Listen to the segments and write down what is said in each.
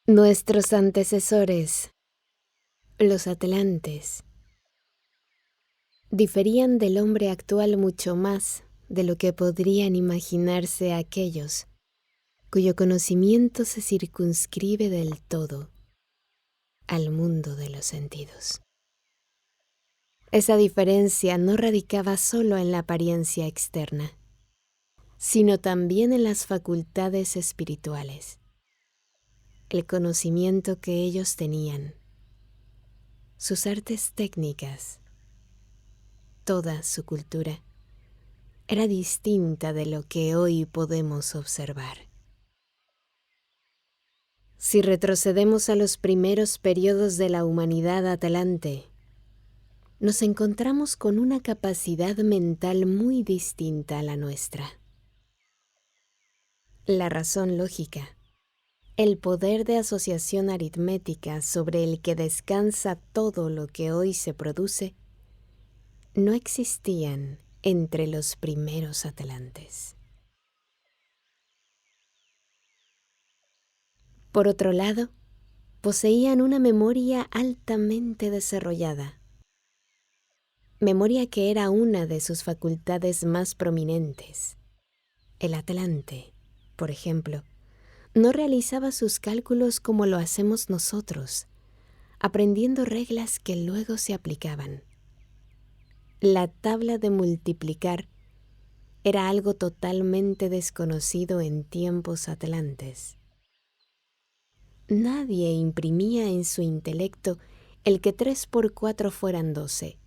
Nuestros antecesores, los atlantes, diferían del hombre actual mucho más de lo que podrían imaginarse aquellos cuyo conocimiento se circunscribe del todo al mundo de los sentidos. Esa diferencia no radicaba solo en la apariencia externa, sino también en las facultades espirituales. El conocimiento que ellos tenían, sus artes técnicas, toda su cultura, era distinta de lo que hoy podemos observar. Si retrocedemos a los primeros periodos de la humanidad atlante, nos encontramos con una capacidad mental muy distinta a la nuestra. La razón lógica, el poder de asociación aritmética sobre el que descansa todo lo que hoy se produce, no existían entre los primeros atlantes. Por otro lado, poseían una memoria altamente desarrollada, memoria que era una de sus facultades más prominentes. El atlante, por ejemplo, no realizaba sus cálculos como lo hacemos nosotros, aprendiendo reglas que luego se aplicaban. La tabla de multiplicar era algo totalmente desconocido en tiempos atlantes. Nadie imprimía en su intelecto el que 3 por 4 fueran 12,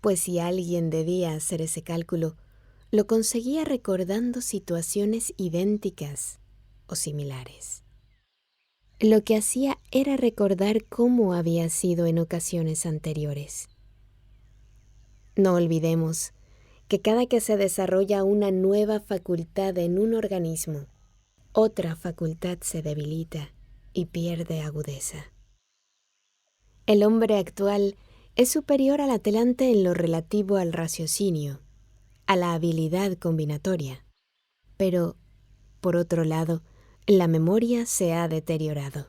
pues si alguien debía hacer ese cálculo, lo conseguía recordando situaciones idénticas o similares. Lo que hacía era recordar cómo había sido en ocasiones anteriores. No olvidemos que cada que se desarrolla una nueva facultad en un organismo, otra facultad se debilita y pierde agudeza. El hombre actual es superior al atlante en lo relativo al raciocinio, a la habilidad combinatoria, pero, por otro lado, la memoria se ha deteriorado.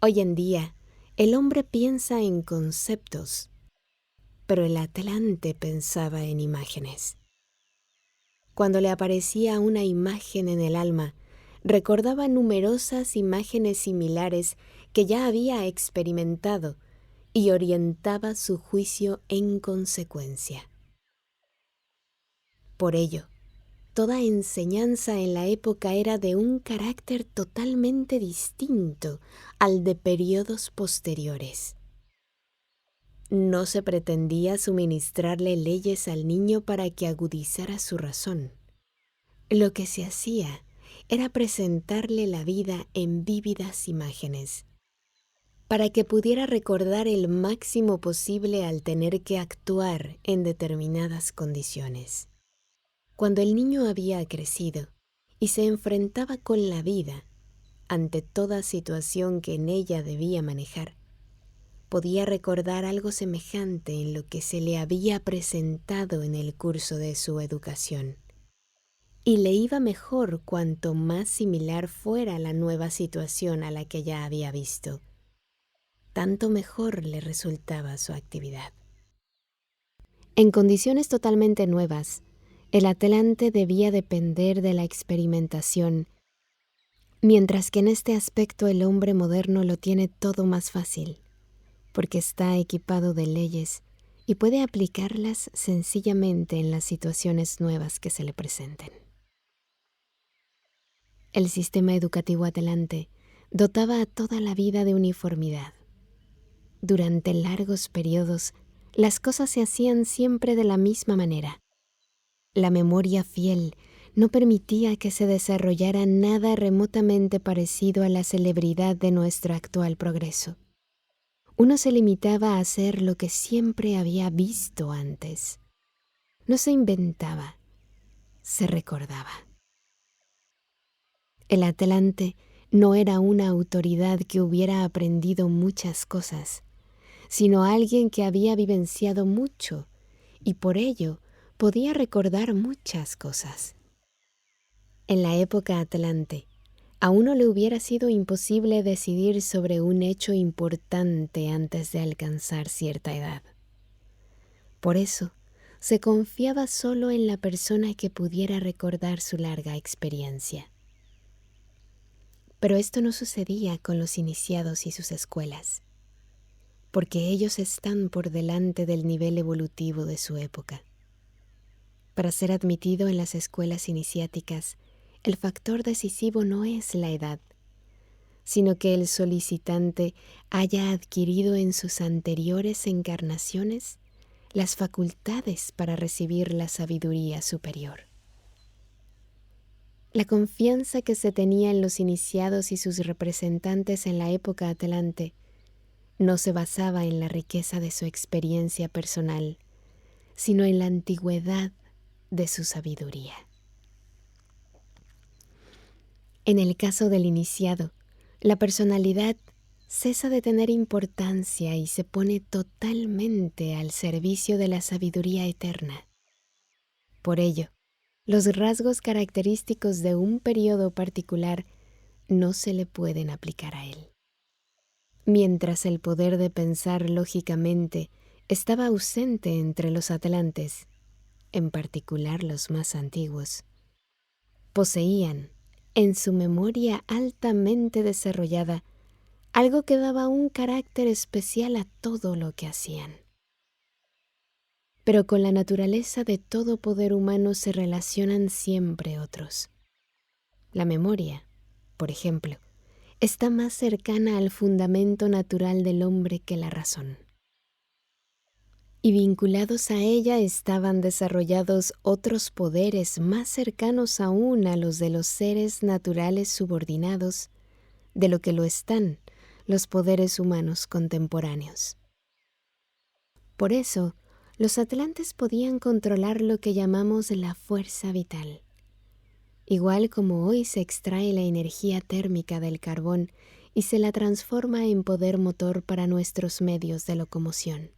Hoy en día, el hombre piensa en conceptos, pero el atlante pensaba en imágenes. Cuando le aparecía una imagen en el alma, recordaba numerosas imágenes similares que ya había experimentado y orientaba su juicio en consecuencia. Por ello, toda enseñanza en la época era de un carácter totalmente distinto al de periodos posteriores. No se pretendía suministrarle leyes al niño para que agudizara su razón. Lo que se hacía era presentarle la vida en vívidas imágenes, para que pudiera recordar el máximo posible al tener que actuar en determinadas condiciones. Cuando el niño había crecido y se enfrentaba con la vida ante toda situación que en ella debía manejar, podía recordar algo semejante en lo que se le había presentado en el curso de su educación. Y le iba mejor cuanto más similar fuera la nueva situación a la que ya había visto, tanto mejor le resultaba su actividad. En condiciones totalmente nuevas, el atlante debía depender de la experimentación, mientras que en este aspecto el hombre moderno lo tiene todo más fácil, porque está equipado de leyes y puede aplicarlas sencillamente en las situaciones nuevas que se le presenten. El sistema educativo atlante dotaba a toda la vida de uniformidad. Durante largos periodos, las cosas se hacían siempre de la misma manera. La memoria fiel no permitía que se desarrollara nada remotamente parecido a la celebridad de nuestro actual progreso. Uno se limitaba a hacer lo que siempre había visto antes. No se inventaba, se recordaba. El atlante no era una autoridad que hubiera aprendido muchas cosas, sino alguien que había vivenciado mucho y por ello podía recordar muchas cosas. En la época atlante, A uno le hubiera sido imposible decidir sobre un hecho importante antes de alcanzar cierta edad. Por eso, se confiaba solo en la persona que pudiera recordar su larga experiencia. Pero esto no sucedía con los iniciados y sus escuelas, porque ellos están por delante del nivel evolutivo de su época. Para ser admitido en las escuelas iniciáticas, el factor decisivo no es la edad, sino que el solicitante haya adquirido en sus anteriores encarnaciones las facultades para recibir la sabiduría superior. La confianza que se tenía en los iniciados y sus representantes en la época atlante no se basaba en la riqueza de su experiencia personal, sino en la antigüedad de su sabiduría. En el caso del iniciado, la personalidad cesa de tener importancia y se pone totalmente al servicio de la sabiduría eterna. Por ello, los rasgos característicos de un periodo particular no se le pueden aplicar a él. Mientras el poder de pensar lógicamente estaba ausente entre los atlantes, en particular los más antiguos, poseían, en su memoria altamente desarrollada, algo que daba un carácter especial a todo lo que hacían. Pero con la naturaleza de todo poder humano se relacionan siempre otros. La memoria, por ejemplo, está más cercana al fundamento natural del hombre que la razón. Y vinculados a ella estaban desarrollados otros poderes más cercanos aún a los de los seres naturales subordinados, de lo que lo están los poderes humanos contemporáneos. Por eso, los atlantes podían controlar lo que llamamos la fuerza vital. Igual como hoy se extrae la energía térmica del carbón y se la transforma en poder motor para nuestros medios de locomoción.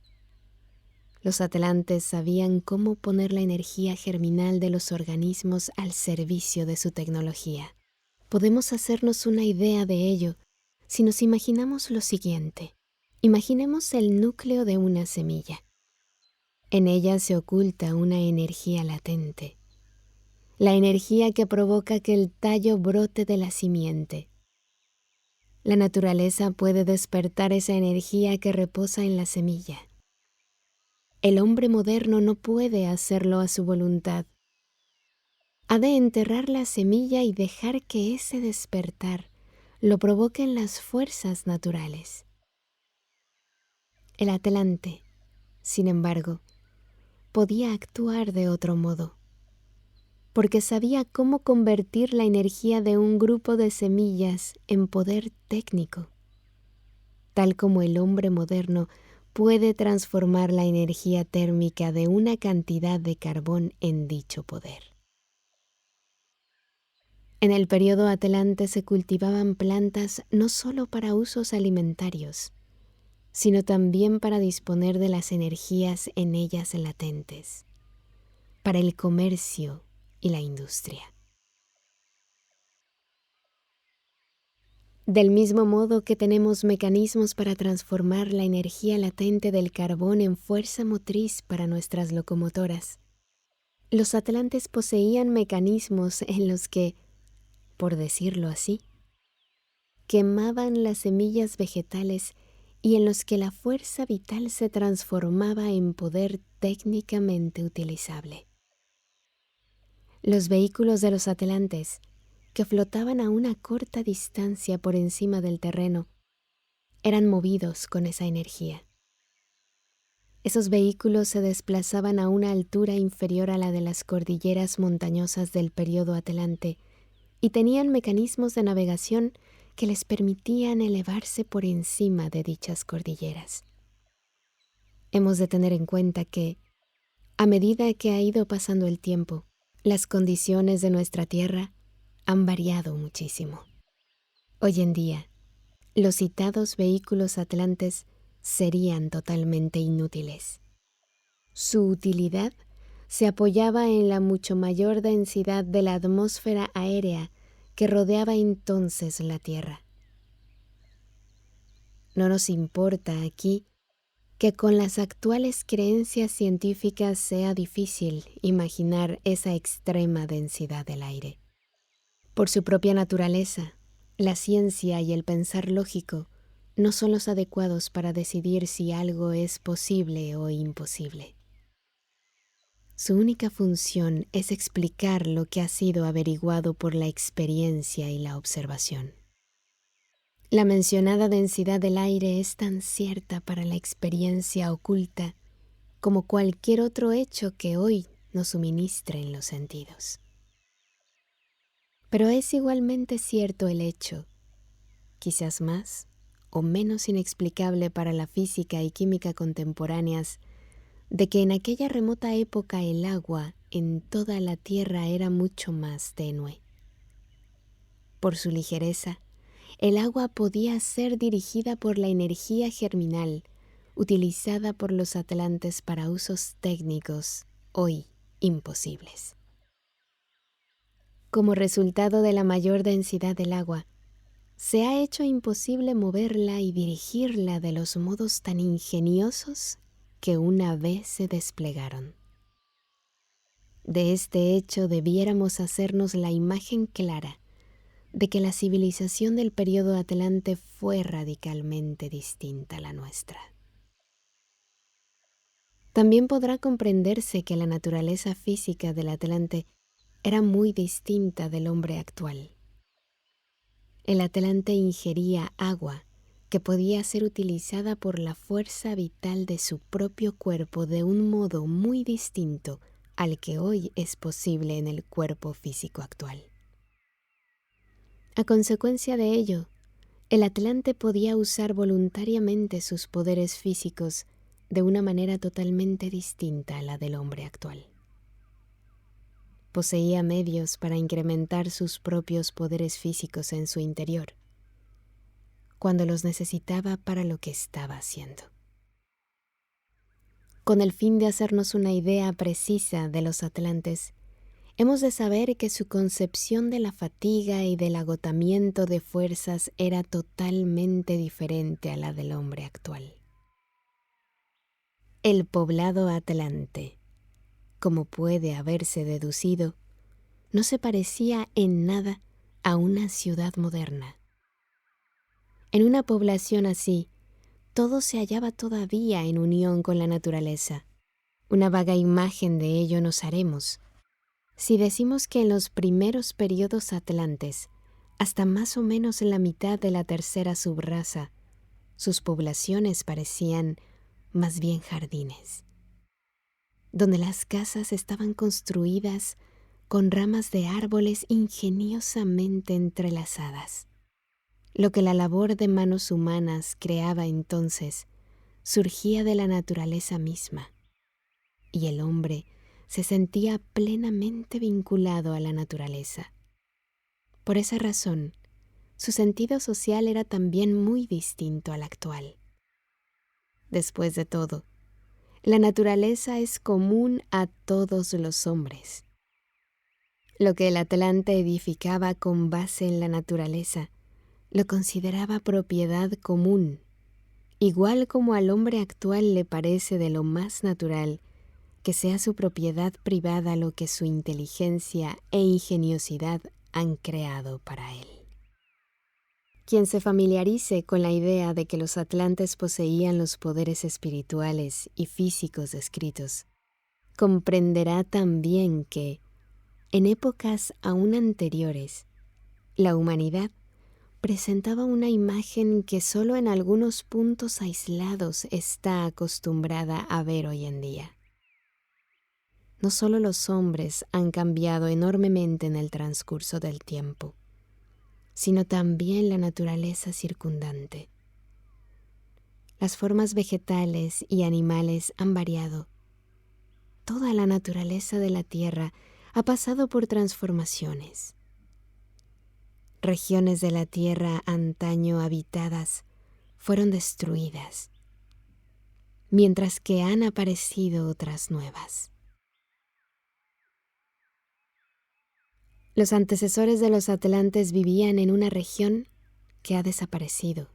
Los atlantes sabían cómo poner la energía germinal de los organismos al servicio de su tecnología. Podemos hacernos una idea de ello si nos imaginamos lo siguiente. Imaginemos el núcleo de una semilla. En ella se oculta una energía latente, la energía que provoca que el tallo brote de la simiente. La naturaleza puede despertar esa energía que reposa en la semilla. El hombre moderno no puede hacerlo a su voluntad. Ha de enterrar la semilla y dejar que ese despertar lo provoquen las fuerzas naturales. El atlante, sin embargo, podía actuar de otro modo, porque sabía cómo convertir la energía de un grupo de semillas en poder técnico, tal como el hombre moderno puede transformar la energía térmica de una cantidad de carbón en dicho poder. En el periodo atlante se cultivaban plantas no solo para usos alimentarios, sino también para disponer de las energías en ellas latentes, para el comercio y la industria. Del mismo modo que tenemos mecanismos para transformar la energía latente del carbón en fuerza motriz para nuestras locomotoras, los atlantes poseían mecanismos en los que, por decirlo así, quemaban las semillas vegetales y en los que la fuerza vital se transformaba en poder técnicamente utilizable. Los vehículos de los atlantes, que flotaban a una corta distancia por encima del terreno, eran movidos con esa energía. Esos vehículos se desplazaban a una altura inferior a la de las cordilleras montañosas del periodo atlante y tenían mecanismos de navegación que les permitían elevarse por encima de dichas cordilleras. Hemos de tener en cuenta que, a medida que ha ido pasando el tiempo, las condiciones de nuestra Tierra han variado muchísimo. Hoy en día, los citados vehículos atlantes serían totalmente inútiles. Su utilidad se apoyaba en la mucho mayor densidad de la atmósfera aérea que rodeaba entonces la Tierra. No nos importa aquí que con las actuales creencias científicas sea difícil imaginar esa extrema densidad del aire. Por su propia naturaleza, la ciencia y el pensar lógico no son los adecuados para decidir si algo es posible o imposible. Su única función es explicar lo que ha sido averiguado por la experiencia y la observación. La mencionada densidad del aire es tan cierta para la experiencia oculta como cualquier otro hecho que hoy nos suministren los sentidos. Pero es igualmente cierto el hecho, quizás más o menos inexplicable para la física y química contemporáneas, de que en aquella remota época el agua en toda la Tierra era mucho más tenue. Por su ligereza, el agua podía ser dirigida por la energía germinal utilizada por los atlantes para usos técnicos hoy imposibles. Como resultado de la mayor densidad del agua, se ha hecho imposible moverla y dirigirla de los modos tan ingeniosos que una vez se desplegaron. De este hecho debiéramos hacernos la imagen clara de que la civilización del período Atlante fue radicalmente distinta a la nuestra. También podrá comprenderse que la naturaleza física del Atlante era muy distinta del hombre actual. El Atlante ingería agua que podía ser utilizada por la fuerza vital de su propio cuerpo de un modo muy distinto al que hoy es posible en el cuerpo físico actual. A consecuencia de ello, el Atlante podía usar voluntariamente sus poderes físicos de una manera totalmente distinta a la del hombre actual. Poseía medios para incrementar sus propios poderes físicos en su interior, cuando los necesitaba para lo que estaba haciendo. Con el fin de hacernos una idea precisa de los atlantes, hemos de saber que su concepción de la fatiga y del agotamiento de fuerzas era totalmente diferente a la del hombre actual. El poblado atlante, como puede haberse deducido, no se parecía en nada a una ciudad moderna. En una población así, todo se hallaba todavía en unión con la naturaleza. Una vaga imagen de ello nos haremos si decimos que en los primeros periodos atlantes, hasta más o menos en la mitad de la tercera subraza, sus poblaciones parecían más bien jardines, donde las casas estaban construidas con ramas de árboles ingeniosamente entrelazadas. Lo que la labor de manos humanas creaba entonces surgía de la naturaleza misma, y el hombre se sentía plenamente vinculado a la naturaleza. Por esa razón, su sentido social era también muy distinto al actual. Después de todo, la naturaleza es común a todos los hombres. Lo que el Atlante edificaba con base en la naturaleza, lo consideraba propiedad común, igual como al hombre actual le parece de lo más natural que sea su propiedad privada lo que su inteligencia e ingeniosidad han creado para él. Quien se familiarice con la idea de que los atlantes poseían los poderes espirituales y físicos descritos, comprenderá también que, en épocas aún anteriores, la humanidad presentaba una imagen que solo en algunos puntos aislados está acostumbrada a ver hoy en día. No solo los hombres han cambiado enormemente en el transcurso del tiempo, sino también la naturaleza circundante. Las formas vegetales y animales han variado. Toda la naturaleza de la Tierra ha pasado por transformaciones. Regiones de la Tierra antaño habitadas fueron destruidas, mientras que han aparecido otras nuevas. Los antecesores de los atlantes vivían en una región que ha desaparecido,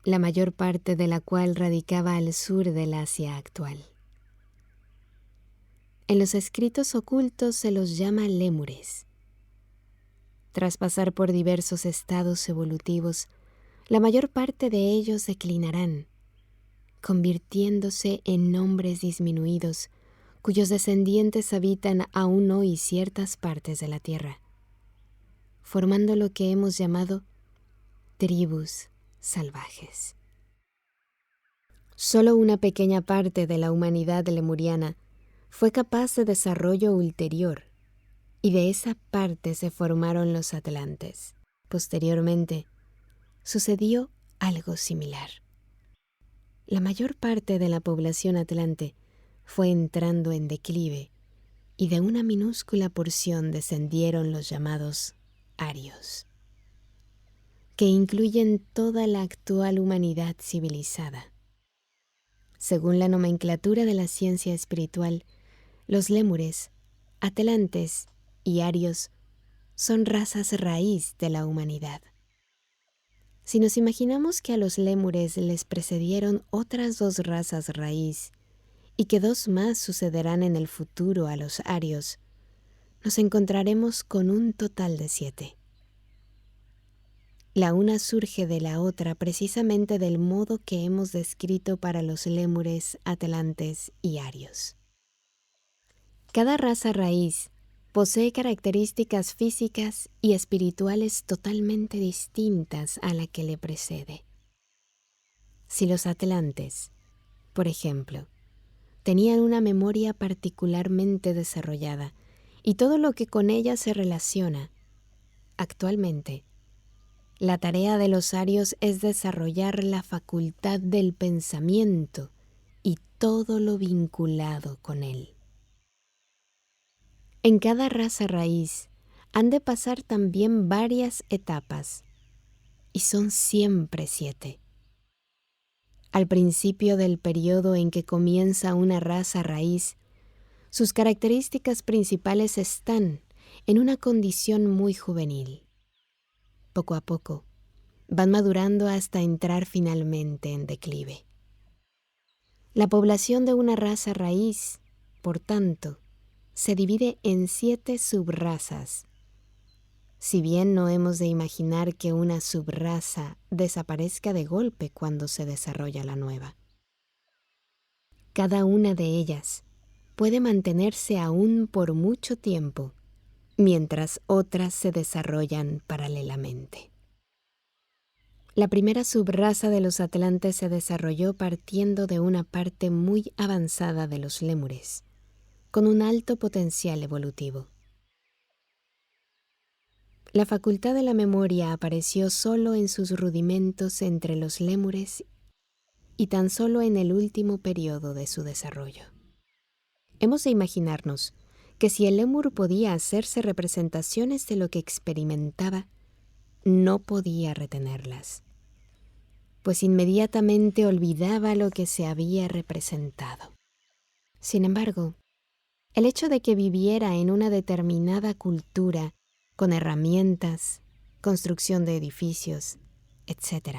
la mayor parte de la cual radicaba al sur del Asia actual. En los escritos ocultos se los llama lémures. Tras pasar por diversos estados evolutivos, la mayor parte de ellos declinarán, convirtiéndose en hombres disminuidos, cuyos descendientes habitan aún hoy ciertas partes de la Tierra, formando lo que hemos llamado tribus salvajes. Solo una pequeña parte de la humanidad lemuriana fue capaz de desarrollo ulterior, y de esa parte se formaron los atlantes. Posteriormente, sucedió algo similar. La mayor parte de la población atlante fue entrando en declive, y de una minúscula porción descendieron los llamados arios, que incluyen toda la actual humanidad civilizada. Según la nomenclatura de la ciencia espiritual, los lémures, atlantes y arios son razas raíz de la humanidad. Si nos imaginamos que a los lémures les precedieron otras 2 razas raíz y que 2 más sucederán en el futuro a los arios, nos encontraremos con un total de 7. La una surge de la otra precisamente del modo que hemos descrito para los lémures, atlantes y arios. Cada raza raíz posee características físicas y espirituales totalmente distintas a la que le precede. Si los atlantes, por ejemplo, tenían una memoria particularmente desarrollada y todo lo que con ella se relaciona, actualmente, la tarea de los arios es desarrollar la facultad del pensamiento y todo lo vinculado con él. En cada raza raíz han de pasar también varias etapas, y son siempre 7. Al principio del periodo en que comienza una raza raíz, sus características principales están en una condición muy juvenil. Poco a poco, van madurando hasta entrar finalmente en declive. La población de una raza raíz, por tanto, se divide en 7 subrazas. Si bien no hemos de imaginar que una subraza desaparezca de golpe cuando se desarrolla la nueva. Cada una de ellas puede mantenerse aún por mucho tiempo, mientras otras se desarrollan paralelamente. La primera subraza de los atlantes se desarrolló partiendo de una parte muy avanzada de los lémures, con un alto potencial evolutivo. La facultad de la memoria apareció solo en sus rudimentos entre los lémures y tan solo en el último periodo de su desarrollo. Hemos de imaginarnos que si el lémur podía hacerse representaciones de lo que experimentaba, no podía retenerlas, pues inmediatamente olvidaba lo que se había representado. Sin embargo, el hecho de que viviera en una determinada cultura, con herramientas, construcción de edificios, etc.,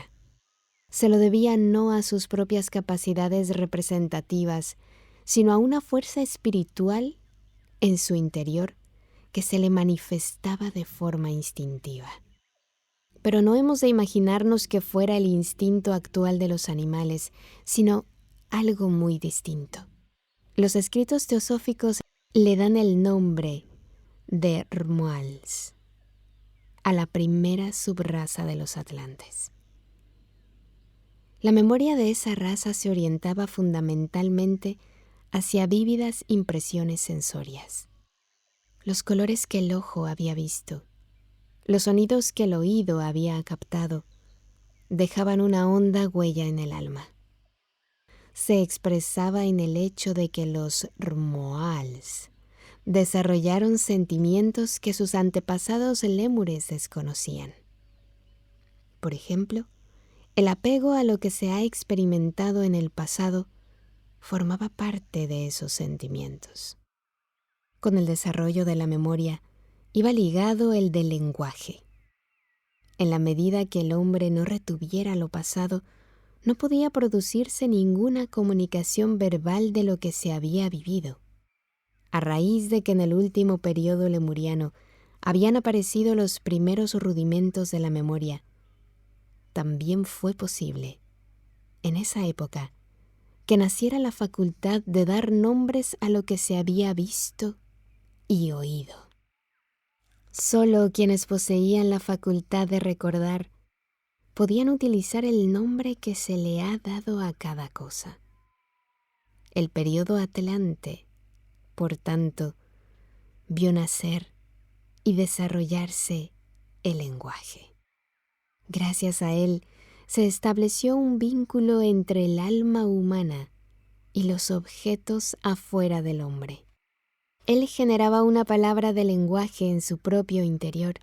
se lo debía no a sus propias capacidades representativas, sino a una fuerza espiritual en su interior que se le manifestaba de forma instintiva. Pero no hemos de imaginarnos que fuera el instinto actual de los animales, sino algo muy distinto. Los escritos teosóficos le dan el nombre de Rmuals a la primera subraza de los atlantes. La memoria de esa raza se orientaba fundamentalmente hacia vívidas impresiones sensorias. Los colores que el ojo había visto, los sonidos que el oído había captado, dejaban una honda huella en el alma. Se expresaba en el hecho de que los Rmuals desarrollaron sentimientos que sus antepasados lémures desconocían. Por ejemplo, el apego a lo que se ha experimentado en el pasado formaba parte de esos sentimientos. Con el desarrollo de la memoria, iba ligado el del lenguaje. En la medida que el hombre no retuviera lo pasado, no podía producirse ninguna comunicación verbal de lo que se había vivido. A raíz de que en el último período lemuriano habían aparecido los primeros rudimentos de la memoria, también fue posible, en esa época, que naciera la facultad de dar nombres a lo que se había visto y oído. Solo quienes poseían la facultad de recordar podían utilizar el nombre que se le ha dado a cada cosa. El período atlante, por tanto, vio nacer y desarrollarse el lenguaje. Gracias a él se estableció un vínculo entre el alma humana y los objetos afuera del hombre. Él generaba una palabra de lenguaje en su propio interior,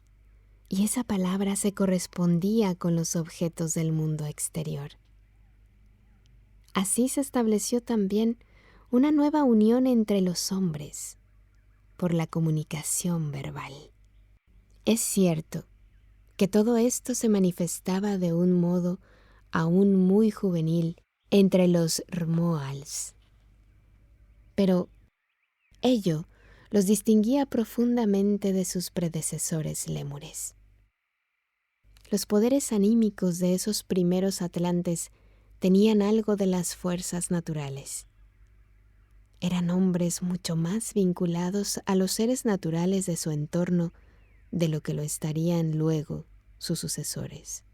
y esa palabra se correspondía con los objetos del mundo exterior. Así se estableció también una nueva unión entre los hombres por la comunicación verbal. Es cierto que todo esto se manifestaba de un modo aún muy juvenil entre los Rmoals, pero ello los distinguía profundamente de sus predecesores lémures. Los poderes anímicos de esos primeros atlantes tenían algo de las fuerzas naturales. Eran hombres mucho más vinculados a los seres naturales de su entorno de lo que lo estarían luego sus sucesores.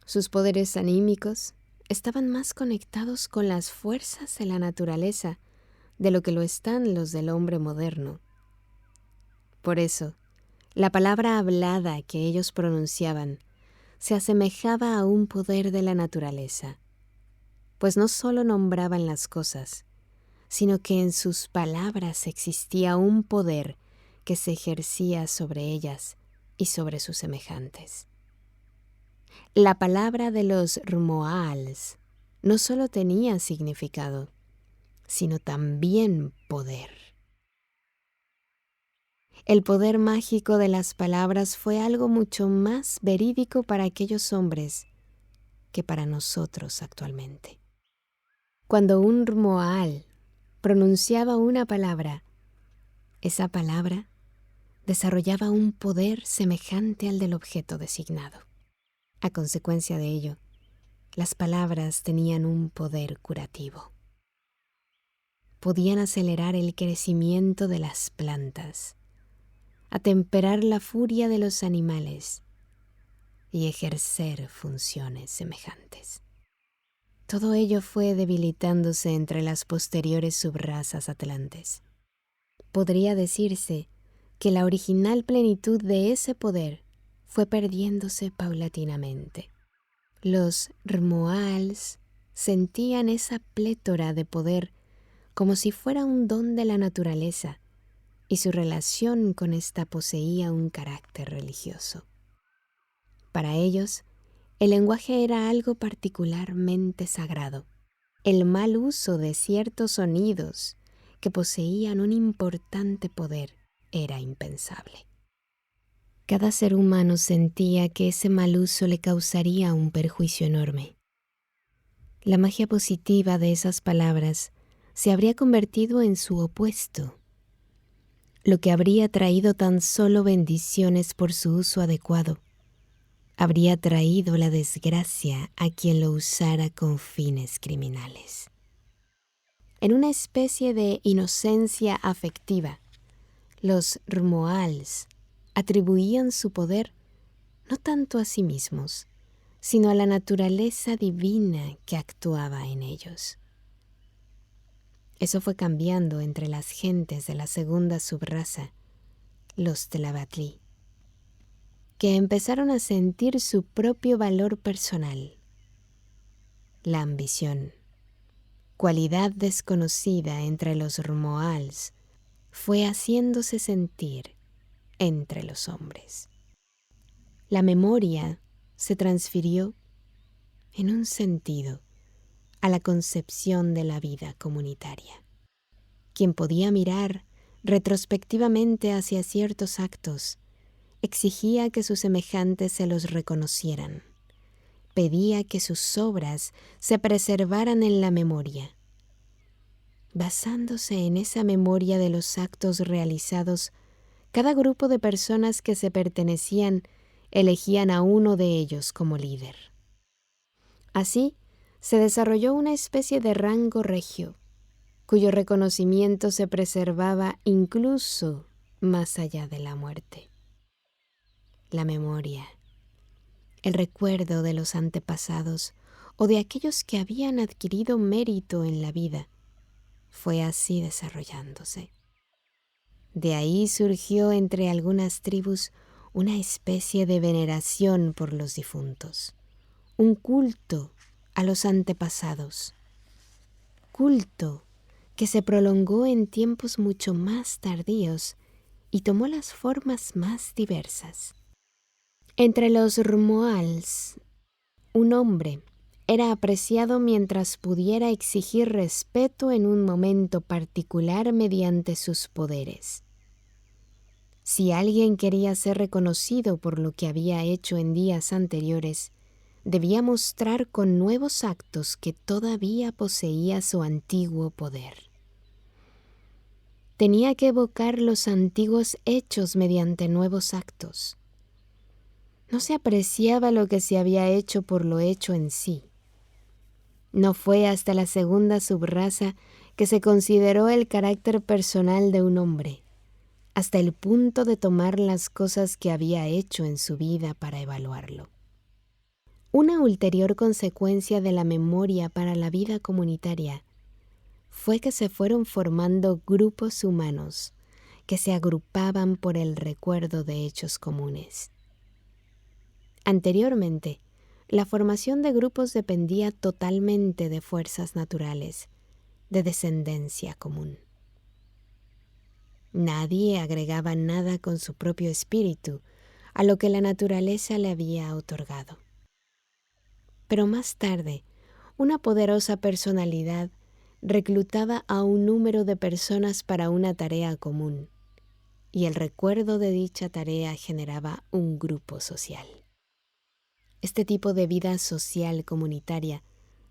Sus poderes anímicos estaban más conectados con las fuerzas de la naturaleza de lo que lo están los del hombre moderno. Por eso, la palabra hablada que ellos pronunciaban se asemejaba a un poder de la naturaleza, pues no solo nombraban las cosas, sino que en sus palabras existía un poder que se ejercía sobre ellas y sobre sus semejantes. La palabra de los Rmoals no solo tenía significado, sino también poder. El poder mágico de las palabras fue algo mucho más verídico para aquellos hombres que para nosotros actualmente. Cuando un Rmoal pronunciaba una palabra, esa palabra desarrollaba un poder semejante al del objeto designado. A consecuencia de ello, las palabras tenían un poder curativo. Podían acelerar el crecimiento de las plantas, atemperar la furia de los animales y ejercer funciones semejantes. Todo ello fue debilitándose entre las posteriores subrazas atlantes. Podría decirse que la original plenitud de ese poder fue perdiéndose paulatinamente. Los Rmoals sentían esa plétora de poder como si fuera un don de la naturaleza, y su relación con esta poseía un carácter religioso. Para ellos, el lenguaje era algo particularmente sagrado. El mal uso de ciertos sonidos que poseían un importante poder era impensable. Cada ser humano sentía que ese mal uso le causaría un perjuicio enorme. La magia positiva de esas palabras se habría convertido en su opuesto, lo que habría traído tan solo bendiciones por su uso adecuado. Habría traído la desgracia a quien lo usara con fines criminales. En una especie de inocencia afectiva, los Rmoals atribuían su poder no tanto a sí mismos, sino a la naturaleza divina que actuaba en ellos. Eso fue cambiando entre las gentes de la segunda subraza, los Tlavatli, que empezaron a sentir su propio valor personal. La ambición, cualidad desconocida entre los Rmoals, fue haciéndose sentir entre los hombres. La memoria se transfirió, en un sentido, a la concepción de la vida comunitaria. Quien podía mirar retrospectivamente hacia ciertos actos, exigía que sus semejantes se los reconocieran. Pedía que sus obras se preservaran en la memoria. Basándose en esa memoria de los actos realizados, cada grupo de personas que se pertenecían elegían a uno de ellos como líder. Así, se desarrolló una especie de rango regio, cuyo reconocimiento se preservaba incluso más allá de la muerte. La memoria, el recuerdo de los antepasados o de aquellos que habían adquirido mérito en la vida, fue así desarrollándose. De ahí surgió entre algunas tribus una especie de veneración por los difuntos, un culto a los antepasados, culto que se prolongó en tiempos mucho más tardíos y tomó las formas más diversas. Entre los Rmoals, un hombre era apreciado mientras pudiera exigir respeto en un momento particular mediante sus poderes. Si alguien quería ser reconocido por lo que había hecho en días anteriores, debía mostrar con nuevos actos que todavía poseía su antiguo poder. Tenía que evocar los antiguos hechos mediante nuevos actos. No se apreciaba lo que se había hecho por lo hecho en sí. No fue hasta la segunda subraza que se consideró el carácter personal de un hombre, hasta el punto de tomar las cosas que había hecho en su vida para evaluarlo. Una ulterior consecuencia de la memoria para la vida comunitaria fue que se fueron formando grupos humanos que se agrupaban por el recuerdo de hechos comunes. Anteriormente, la formación de grupos dependía totalmente de fuerzas naturales, de descendencia común. Nadie agregaba nada con su propio espíritu a lo que la naturaleza le había otorgado. Pero más tarde, una poderosa personalidad reclutaba a un número de personas para una tarea común, y el recuerdo de dicha tarea generaba un grupo social. Este tipo de vida social comunitaria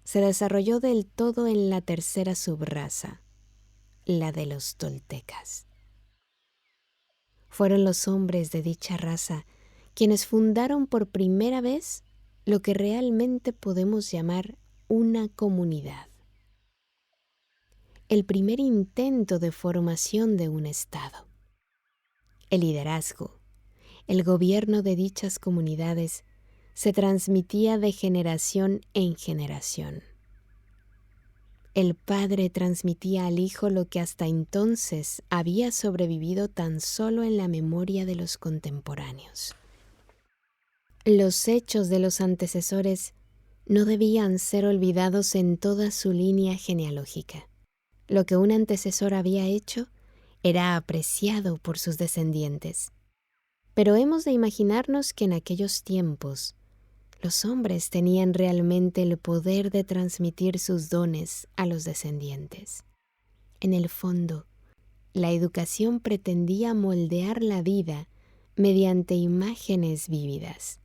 se desarrolló del todo en la tercera subraza, la de los toltecas. Fueron los hombres de dicha raza quienes fundaron por primera vez lo que realmente podemos llamar una comunidad. El primer intento de formación de un Estado. El liderazgo, el gobierno de dichas comunidades se transmitía de generación en generación. El padre transmitía al hijo lo que hasta entonces había sobrevivido tan solo en la memoria de los contemporáneos. Los hechos de los antecesores no debían ser olvidados en toda su línea genealógica. Lo que un antecesor había hecho era apreciado por sus descendientes. Pero hemos de imaginarnos que en aquellos tiempos los hombres tenían realmente el poder de transmitir sus dones a los descendientes. En el fondo, la educación pretendía moldear la vida mediante imágenes vívidas.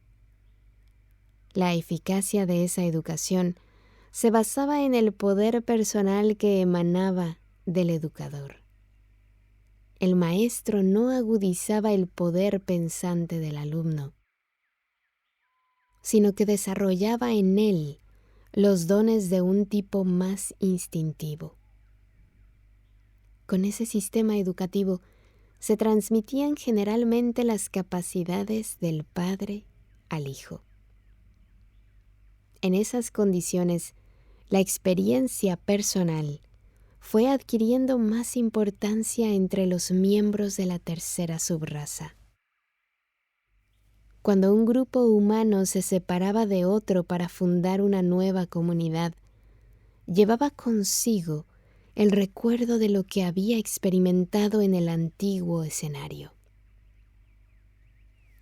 La eficacia de esa educación se basaba en el poder personal que emanaba del educador. El maestro no agudizaba el poder pensante del alumno, sino que desarrollaba en él los dones de un tipo más instintivo. Con ese sistema educativo se transmitían generalmente las capacidades del padre al hijo. En esas condiciones, la experiencia personal fue adquiriendo más importancia entre los miembros de la tercera subraza. Cuando un grupo humano se separaba de otro para fundar una nueva comunidad, llevaba consigo el recuerdo de lo que había experimentado en el antiguo escenario.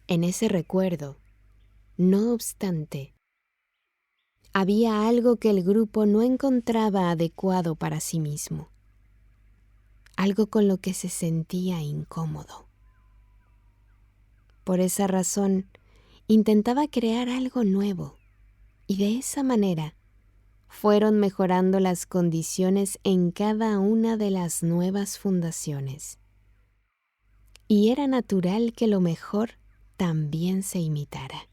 En ese recuerdo, no obstante, había algo que el grupo no encontraba adecuado para sí mismo. algo con lo que se sentía incómodo. Por esa razón, intentaba crear algo nuevo, y de esa manera fueron mejorando las condiciones en cada una de las nuevas fundaciones. Y era natural que lo mejor también se imitara.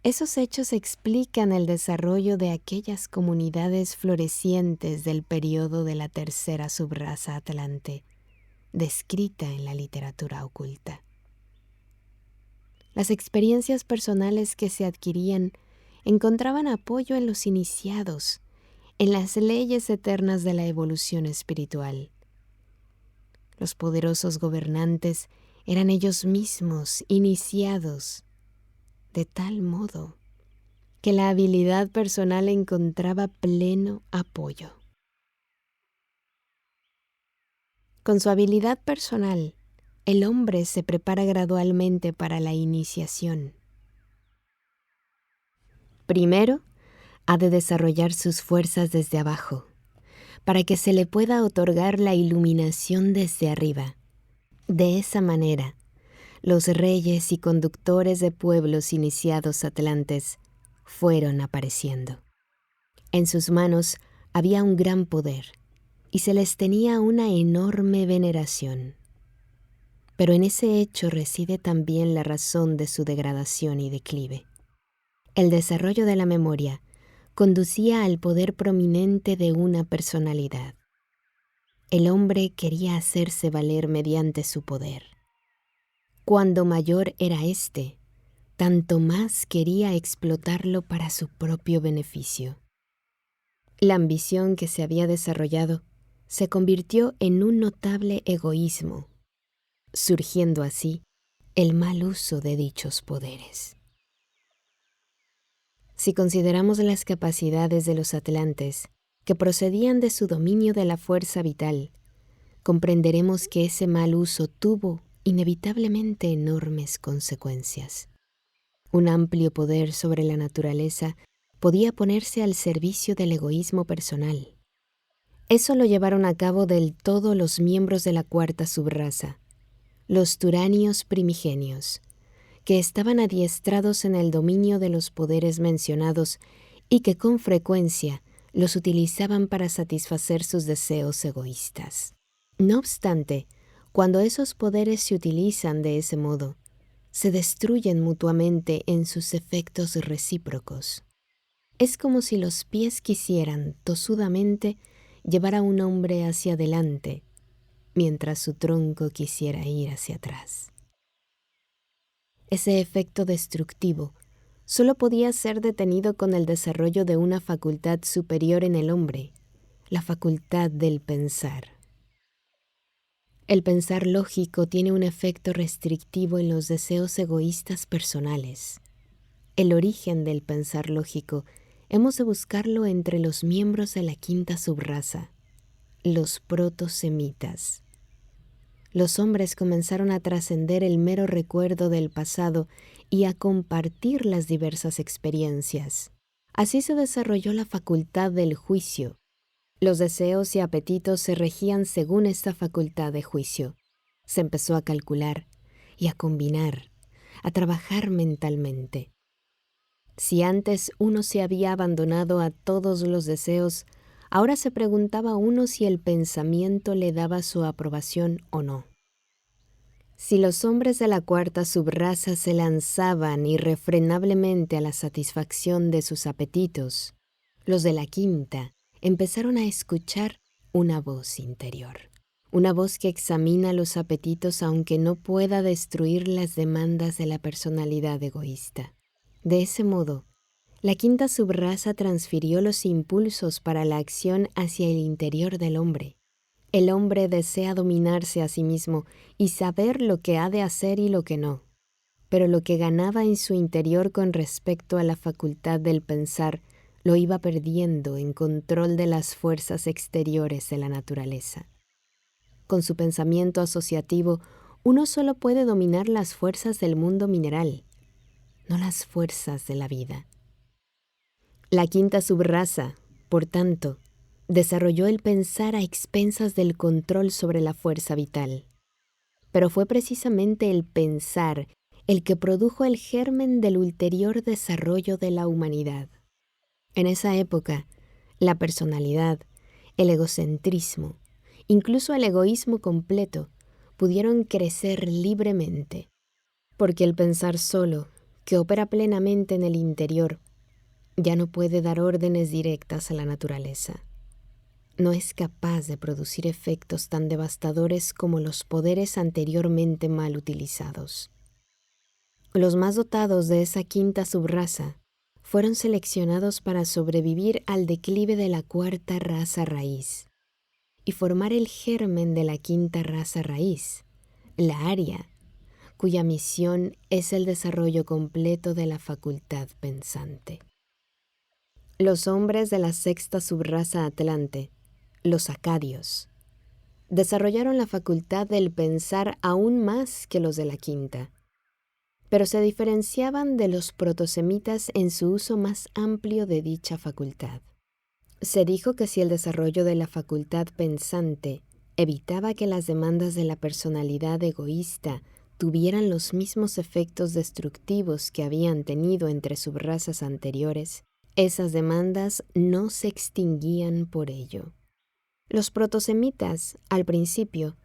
Esos hechos explican el desarrollo de aquellas comunidades florecientes del periodo de la tercera subraza atlante, descrita en la literatura oculta. Las experiencias personales que se adquirían encontraban apoyo en los iniciados, en las leyes eternas de la evolución espiritual. Los poderosos gobernantes eran ellos mismos iniciados, de tal modo que la habilidad personal encontraba pleno apoyo. Con su habilidad personal, el hombre se prepara gradualmente para la iniciación. Primero, ha de desarrollar sus fuerzas desde abajo, para que se le pueda otorgar la iluminación desde arriba. De esa manera, los reyes y conductores de pueblos iniciados atlantes fueron apareciendo. En sus manos había un gran poder y se les tenía una enorme veneración. Pero en ese hecho reside también la razón de su degradación y declive. El desarrollo de la memoria conducía al poder prominente de una personalidad. El hombre quería hacerse valer mediante su poder. Cuando mayor era éste, tanto más quería explotarlo para su propio beneficio. La ambición que se había desarrollado se convirtió en un notable egoísmo, surgiendo así el mal uso de dichos poderes. Si consideramos las capacidades de los atlantes, que procedían de su dominio de la fuerza vital, comprenderemos que ese mal uso tuvo inevitablemente enormes consecuencias. Un amplio poder sobre la naturaleza podía ponerse al servicio del egoísmo personal. Eso lo llevaron a cabo del todo los miembros de la cuarta subraza, los turanios primigenios, que estaban adiestrados en el dominio de los poderes mencionados y que con frecuencia los utilizaban para satisfacer sus deseos egoístas. No obstante, cuando esos poderes se utilizan de ese modo, se destruyen mutuamente en sus efectos recíprocos. Es como si los pies quisieran tosudamente llevar a un hombre hacia adelante, mientras su tronco quisiera ir hacia atrás. Ese efecto destructivo solo podía ser detenido con el desarrollo de una facultad superior en el hombre, la facultad del pensar. El pensar lógico tiene un efecto restrictivo en los deseos egoístas personales. El origen del pensar lógico hemos de buscarlo entre los miembros de la quinta subraza, los protosemitas. Los hombres comenzaron a trascender el mero recuerdo del pasado y a compartir las diversas experiencias. Así se desarrolló la facultad del juicio. Los deseos y apetitos se regían según esta facultad de juicio. Se empezó a calcular y a combinar, a trabajar mentalmente. Si antes uno se había abandonado a todos los deseos, ahora se preguntaba uno si el pensamiento le daba su aprobación o no. Si los hombres de la cuarta subraza se lanzaban irrefrenablemente a la satisfacción de sus apetitos, los de la quinta empezaron a escuchar una voz interior, una voz que examina los apetitos aunque no pueda destruir las demandas de la personalidad egoísta. De ese modo, la quinta subraza transfirió los impulsos para la acción hacia el interior del hombre. El hombre desea dominarse a sí mismo y saber lo que ha de hacer y lo que no, pero lo que ganaba en su interior con respecto a la facultad del pensar lo iba perdiendo en control de las fuerzas exteriores de la naturaleza. Con su pensamiento asociativo, uno solo puede dominar las fuerzas del mundo mineral, no las fuerzas de la vida. La quinta subraza, por tanto, Desarrolló el pensar a expensas del control sobre la fuerza vital. Pero fue precisamente el pensar el que produjo el germen del ulterior desarrollo de la humanidad. En esa época, la personalidad, el egocentrismo, incluso el egoísmo completo, pudieron crecer libremente, porque el pensar solo, que opera plenamente en el interior, ya no puede dar órdenes directas a la naturaleza. No es capaz de producir efectos tan devastadores como los poderes anteriormente mal utilizados. Los más dotados de esa quinta subraza fueron seleccionados para sobrevivir al declive de la cuarta raza raíz y formar el germen de la quinta raza raíz, la Arya, cuya misión es el desarrollo completo de la facultad pensante. Los hombres de la sexta subraza atlante, los acadios, desarrollaron la facultad del pensar aún más que los de la quinta, pero se diferenciaban de los protosemitas en su uso más amplio de dicha facultad. Se dijo que si el desarrollo de la facultad pensante evitaba que las demandas de la personalidad egoísta tuvieran los mismos efectos destructivos que habían tenido entre subrazas anteriores, esas demandas no se extinguían por ello. Los protosemitas, al principio,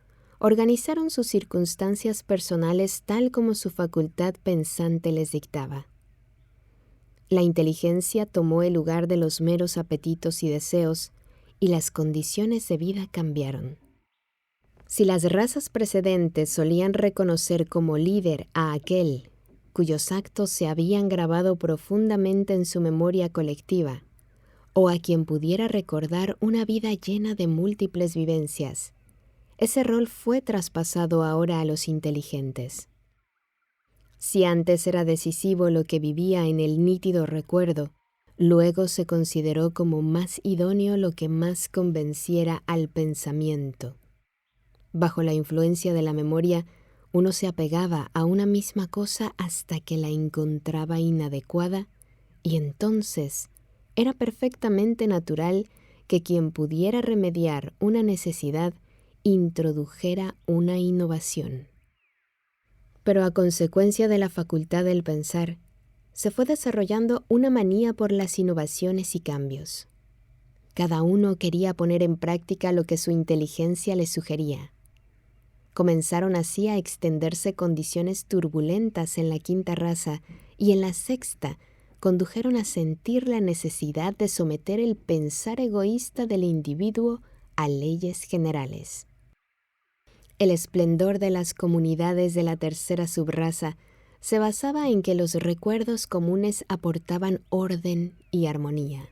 organizaron sus circunstancias personales tal como su facultad pensante les dictaba. La inteligencia tomó el lugar de los meros apetitos y deseos, y las condiciones de vida cambiaron. Si las razas precedentes solían reconocer como líder a aquel cuyos actos se habían grabado profundamente en su memoria colectiva, o a quien pudiera recordar una vida llena de múltiples vivencias, ese rol fue traspasado ahora a los inteligentes. Si antes era decisivo lo que vivía en el nítido recuerdo, luego se consideró como más idóneo lo que más convenciera al pensamiento. Bajo la influencia de la memoria, uno se apegaba a una misma cosa hasta que la encontraba inadecuada, y entonces era perfectamente natural que quien pudiera remediar una necesidad introdujera una innovación. Pero a consecuencia de la facultad del pensar, se fue desarrollando una manía por las innovaciones y cambios. Cada uno quería poner en práctica lo que su inteligencia le sugería. Comenzaron así a extenderse condiciones turbulentas en la quinta raza, y en la sexta condujeron a sentir la necesidad de someter el pensar egoísta del individuo a leyes generales. El esplendor de las comunidades de la tercera subraza se basaba en que los recuerdos comunes aportaban orden y armonía.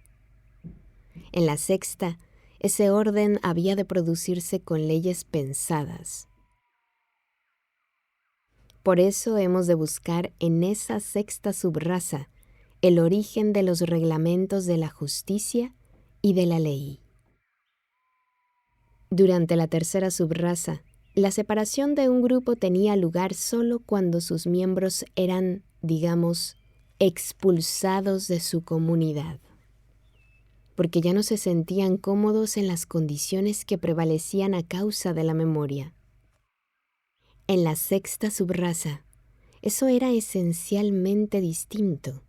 En la sexta, ese orden había de producirse con leyes pensadas. Por eso hemos de buscar en esa sexta subraza el origen de los reglamentos de la justicia y de la ley. Durante la tercera subraza, la separación de un grupo tenía lugar solo cuando sus miembros eran, digamos, expulsados de su comunidad, porque ya no se sentían cómodos en las condiciones que prevalecían a causa de la memoria. En la sexta subraza, eso era esencialmente distinto.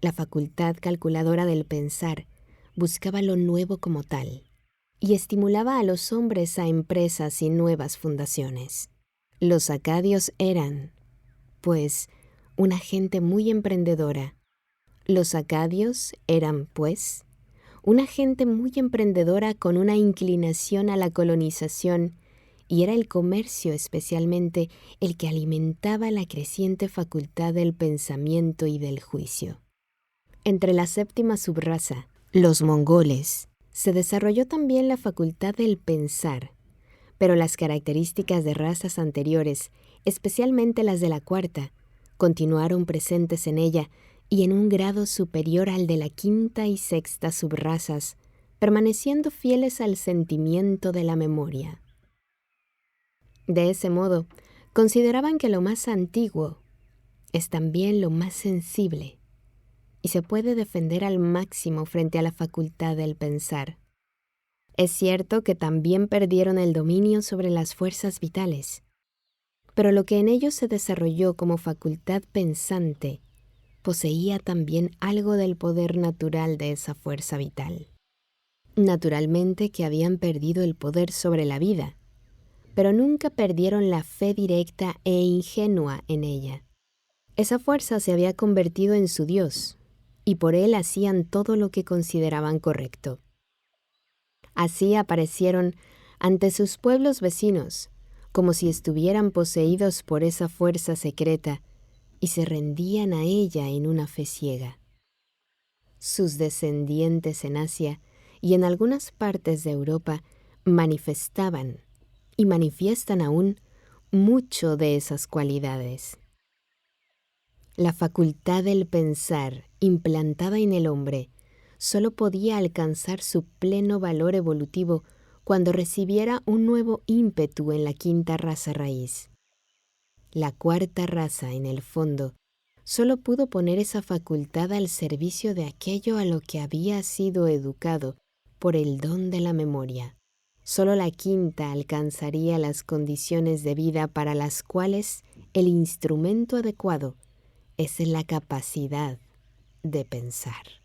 La facultad calculadora del pensar buscaba lo nuevo como tal y estimulaba a los hombres a empresas y nuevas fundaciones. Los acadios eran, pues, una gente muy emprendedora. Los acadios eran, pues, una gente muy emprendedora con una inclinación a la colonización, y era el comercio especialmente el que alimentaba la creciente facultad del pensamiento y del juicio. Entre la séptima subraza, los mongoles, se desarrolló también la facultad del pensar, pero las características de razas anteriores, especialmente las de la cuarta, continuaron presentes en ella y en un grado superior al de la quinta y sexta subrazas, permaneciendo fieles al sentimiento de la memoria. De ese modo, consideraban que lo más antiguo es también lo más sensible y se puede defender al máximo frente a la facultad del pensar. Es cierto que también perdieron el dominio sobre las fuerzas vitales, pero lo que en ellos se desarrolló como facultad pensante poseía también algo del poder natural de esa fuerza vital. Naturalmente que habían perdido el poder sobre la vida, pero nunca perdieron la fe directa e ingenua en ella. Esa fuerza se había convertido en su Dios, y por él hacían todo lo que consideraban correcto. Así aparecieron ante sus pueblos vecinos, como si estuvieran poseídos por esa fuerza secreta, y se rendían a ella en una fe ciega. Sus descendientes en Asia y en algunas partes de Europa manifestaban, y manifiestan aún, mucho de esas cualidades. La facultad del pensar implantada en el hombre solo podía alcanzar su pleno valor evolutivo cuando recibiera un nuevo ímpetu en la quinta raza raíz. La cuarta raza, en el fondo, solo pudo poner esa facultad al servicio de aquello a lo que había sido educado por el don de la memoria. Solo la quinta alcanzaría las condiciones de vida para las cuales el instrumento adecuado es la capacidad de pensar.